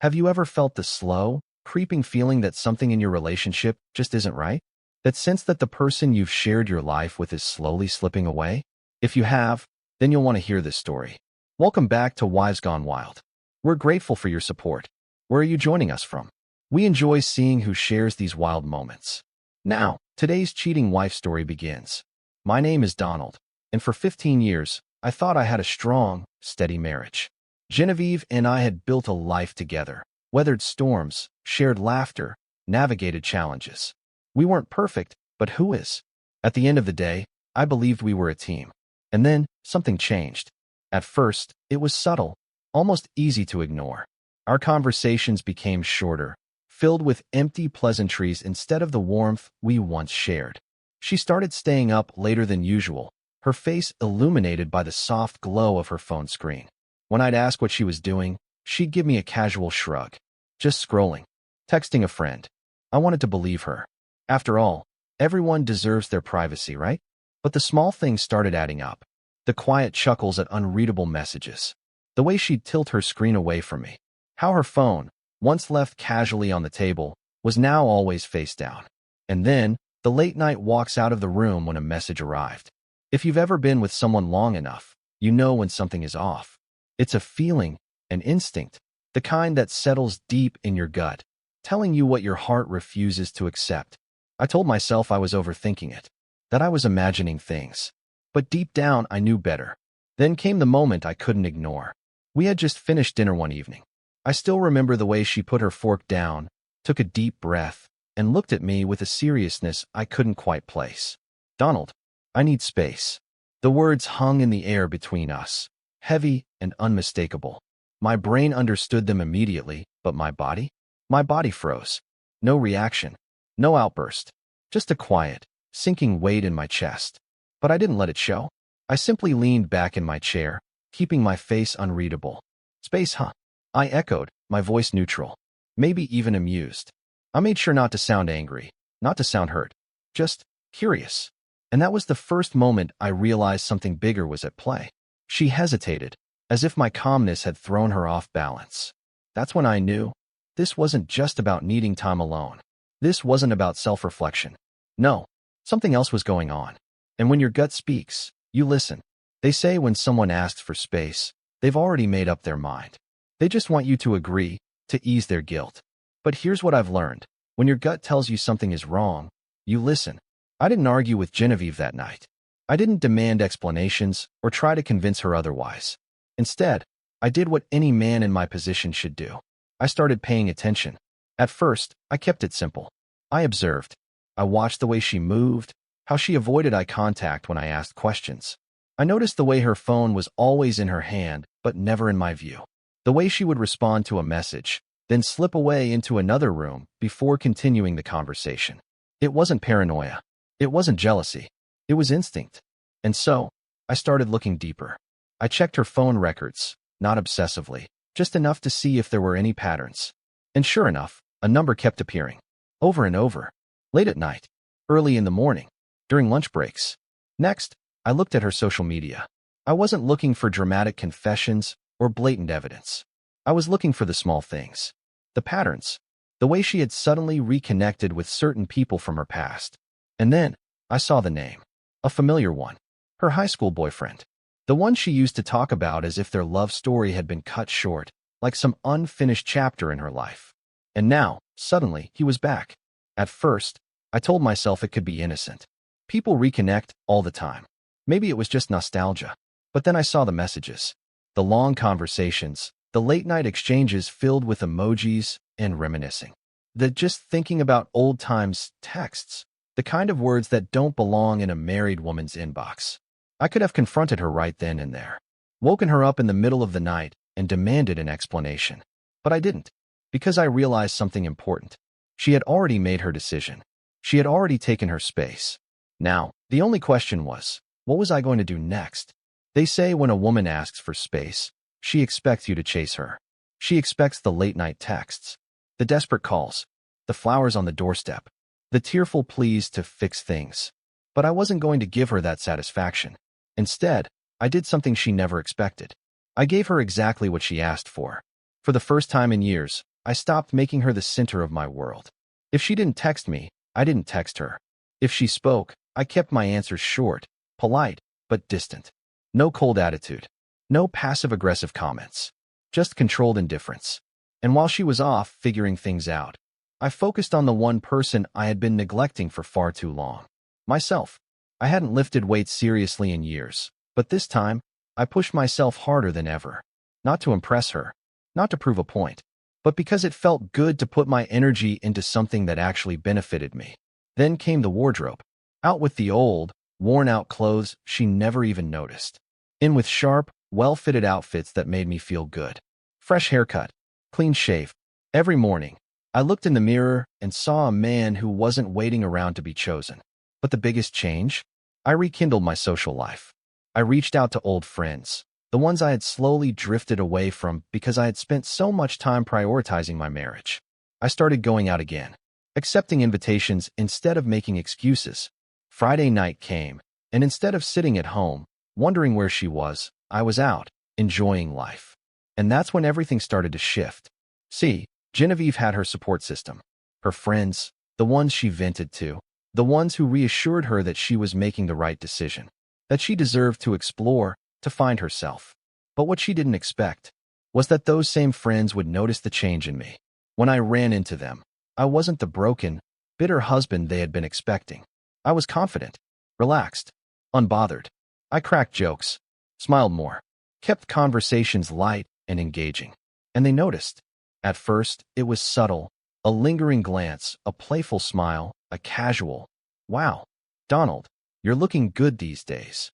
Have you ever felt the slow, creeping feeling that something in your relationship just isn't right? That sense that the person you've shared your life with is slowly slipping away? If you have, then you'll want to hear this story. Welcome back to Wives Gone Wild. We're grateful for your support. Where are you joining us from? We enjoy seeing who shares these wild moments. Now, today's cheating wife story begins. My name is Donald, and for 15 years, I thought I had a strong, steady marriage. Genevieve and I had built a life together, weathered storms, shared laughter, navigated challenges. We weren't perfect, but who is? At the end of the day, I believed we were a team. And then, something changed. At first, it was subtle, almost easy to ignore. Our conversations became shorter, filled with empty pleasantries instead of the warmth we once shared. She started staying up later than usual, her face illuminated by the soft glow of her phone screen. When I'd ask what she was doing, she'd give me a casual shrug. Just scrolling, texting a friend. I wanted to believe her. After all, everyone deserves their privacy, right? But the small things started adding up. The quiet chuckles at unreadable messages. The way she'd tilt her screen away from me. How her phone, once left casually on the table, was now always face down. And then, the late night walks out of the room when a message arrived. If you've ever been with someone long enough, you know when something is off. It's a feeling, an instinct, the kind that settles deep in your gut, telling you what your heart refuses to accept. I told myself I was overthinking it, that I was imagining things. But deep down, I knew better. Then came the moment I couldn't ignore. We had just finished dinner one evening. I still remember the way she put her fork down, took a deep breath, and looked at me with a seriousness I couldn't quite place. "Donald, I need space." The words hung in the air between us, heavy and unmistakable. My brain understood them immediately, but my body? My body froze. No reaction, no outburst, just a quiet, sinking weight in my chest. But I didn't let it show. I simply leaned back in my chair, keeping my face unreadable. "Space, huh?" I echoed, my voice neutral, maybe even amused. I made sure not to sound angry, not to sound hurt, just curious. And that was the first moment I realized something bigger was at play. She hesitated, as if my calmness had thrown her off balance. That's when I knew this wasn't just about needing time alone. This wasn't about self-reflection. No, something else was going on. And when your gut speaks, you listen. They say when someone asks for space, they've already made up their mind. They just want you to agree, to ease their guilt. But here's what I've learned. When your gut tells you something is wrong, you listen. I didn't argue with Genevieve that night. I didn't demand explanations or try to convince her otherwise. Instead, I did what any man in my position should do. I started paying attention. At first, I kept it simple. I observed. I watched the way she moved, how she avoided eye contact when I asked questions. I noticed the way her phone was always in her hand, but never in my view. The way she would respond to a message, then slip away into another room before continuing the conversation. It wasn't paranoia. It wasn't jealousy. It was instinct. And so, I started looking deeper. I checked her phone records, not obsessively, just enough to see if there were any patterns. And sure enough, a number kept appearing. Over and over. Late at night. Early in the morning. During lunch breaks. Next, I looked at her social media. I wasn't looking for dramatic confessions or blatant evidence. I was looking for the small things. The patterns. The way she had suddenly reconnected with certain people from her past. And then, I saw the name. A familiar one. Her high school boyfriend. The one she used to talk about as if their love story had been cut short, like some unfinished chapter in her life. And now, suddenly, he was back. At first, I told myself it could be innocent. People reconnect all the time. Maybe it was just nostalgia. But then I saw the messages. The long conversations, the late-night exchanges filled with emojis and reminiscing. The just thinking about old times texts. The kind of words that don't belong in a married woman's inbox. I could have confronted her right then and there. Woken her up in the middle of the night and demanded an explanation. But I didn't. Because I realized something important. She had already made her decision. She had already taken her space. Now, the only question was, what was I going to do next? They say when a woman asks for space, she expects you to chase her. She expects the late-night texts, the desperate calls, the flowers on the doorstep, the tearful pleas to fix things. But I wasn't going to give her that satisfaction. Instead, I did something she never expected. I gave her exactly what she asked for. For the first time in years, I stopped making her the center of my world. If she didn't text me, I didn't text her. If she spoke, I kept my answers short, polite, but distant. No cold attitude. No passive-aggressive comments. Just controlled indifference. And while she was off figuring things out, I focused on the one person I had been neglecting for far too long. Myself. I hadn't lifted weights seriously in years, but this time, I pushed myself harder than ever. Not to impress her, not to prove a point, but because it felt good to put my energy into something that actually benefited me. Then came the wardrobe. Out with the old, worn-out clothes she never even noticed. In with sharp, well-fitted outfits that made me feel good. Fresh haircut, clean shave. Every morning, I looked in the mirror and saw a man who wasn't waiting around to be chosen. But the biggest change? I rekindled my social life. I reached out to old friends, the ones I had slowly drifted away from because I had spent so much time prioritizing my marriage. I started going out again, accepting invitations instead of making excuses. Friday night came, and instead of sitting at home, wondering where she was, I was out, enjoying life. And that's when everything started to shift. See, Genevieve had her support system. Her friends, the ones she vented to, the ones who reassured her that she was making the right decision, that she deserved to explore, to find herself. But what she didn't expect was that those same friends would notice the change in me. When I ran into them, I wasn't the broken, bitter husband they had been expecting. I was confident, relaxed, unbothered. I cracked jokes, smiled more, kept conversations light and engaging. And they noticed. At first, it was subtle, a lingering glance, a playful smile, a casual, "Wow, Donald, you're looking good these days."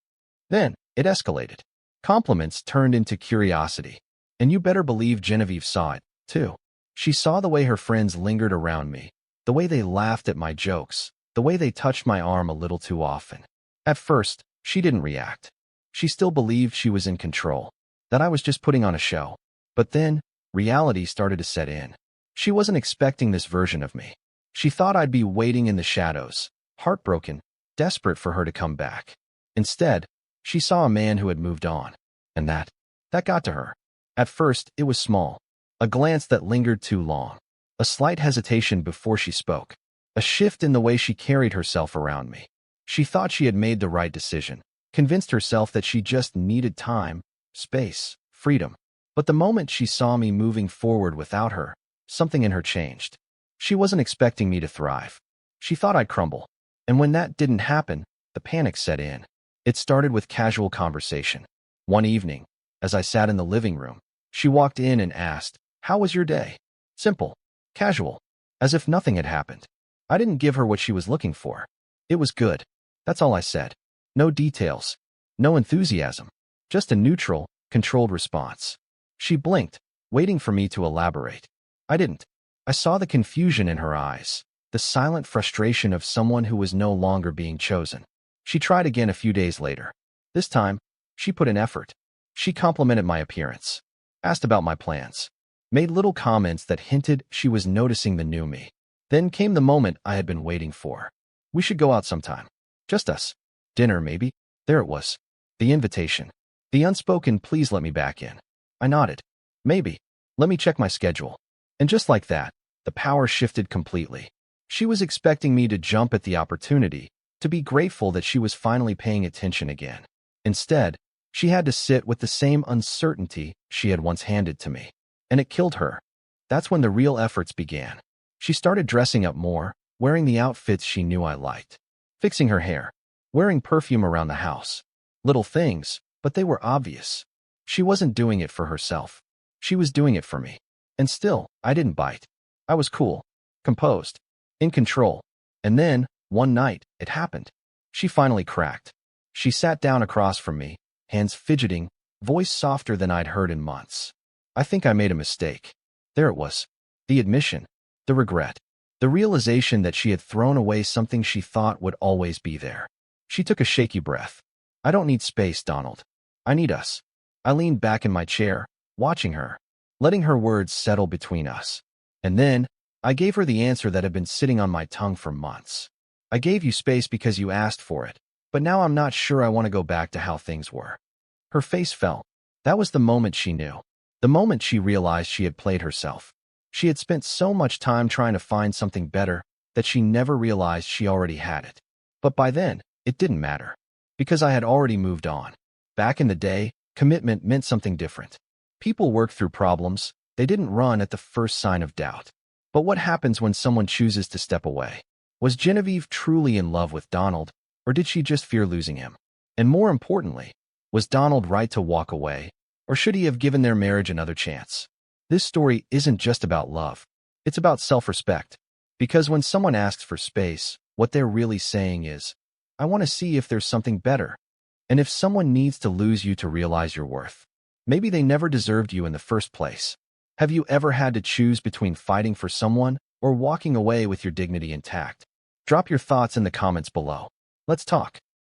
Then, it escalated. Compliments turned into curiosity. And you better believe Genevieve saw it, too. She saw the way her friends lingered around me, the way they laughed at my jokes, the way they touched my arm a little too often. At first, she didn't react. She still believed she was in control, that I was just putting on a show. But then, reality started to set in. She wasn't expecting this version of me. She thought I'd be waiting in the shadows, heartbroken, desperate for her to come back. Instead, she saw a man who had moved on. And that got to her. At first, it was small. A glance that lingered too long. A slight hesitation before she spoke. A shift in the way she carried herself around me. She thought she had made the right decision, convinced herself that she just needed time, space, freedom. But the moment she saw me moving forward without her, something in her changed. She wasn't expecting me to thrive. She thought I'd crumble. And when that didn't happen, the panic set in. It started with casual conversation. One evening, as I sat in the living room, she walked in and asked, "How was your day?" Simple, casual, as if nothing had happened. I didn't give her what she was looking for. It was good. That's all I said. No details. No enthusiasm. Just a neutral, controlled response. She blinked, waiting for me to elaborate. I didn't. I saw the confusion in her eyes, the silent frustration of someone who was no longer being chosen. She tried again a few days later. This time, she put in effort. She complimented my appearance, asked about my plans, made little comments that hinted she was noticing the new me. Then came the moment I had been waiting for. "We should go out sometime. Just us. Dinner, maybe." There it was. The invitation. The unspoken "please let me back in." I nodded. "Maybe. Let me check my schedule." And just like that, the power shifted completely. She was expecting me to jump at the opportunity, to be grateful that she was finally paying attention again. Instead, she had to sit with the same uncertainty she had once handed to me. And it killed her. That's when the real efforts began. She started dressing up more, wearing the outfits she knew I liked, fixing her hair, wearing perfume around the house. Little things, but they were obvious. She wasn't doing it for herself. She was doing it for me. And still, I didn't bite. I was cool, composed, in control. And then, one night, it happened. She finally cracked. She sat down across from me, hands fidgeting, voice softer than I'd heard in months. "I think I made a mistake." There it was. The admission, the regret, the realization that she had thrown away something she thought would always be there. She took a shaky breath. "I don't need space, Donald. I need us." I leaned back in my chair, watching her, letting her words settle between us. And then, I gave her the answer that had been sitting on my tongue for months. "I gave you space because you asked for it, but now I'm not sure I want to go back to how things were." Her face fell. That was the moment she knew. The moment she realized she had played herself. She had spent so much time trying to find something better that she never realized she already had it. But by then, it didn't matter, because I had already moved on. Back in the day, commitment meant something different. People worked through problems. They didn't run at the first sign of doubt. But what happens when someone chooses to step away? Was Genevieve truly in love with Donald, or did she just fear losing him? And more importantly, was Donald right to walk away, or should he have given their marriage another chance? This story isn't just about love. It's about self-respect. Because when someone asks for space, what they're really saying is, I want to see if there's something better. And if someone needs to lose you to realize your worth, maybe they never deserved you in the first place. Have you ever had to choose between fighting for someone or walking away with your dignity intact? Drop your thoughts in the comments below. Let's talk.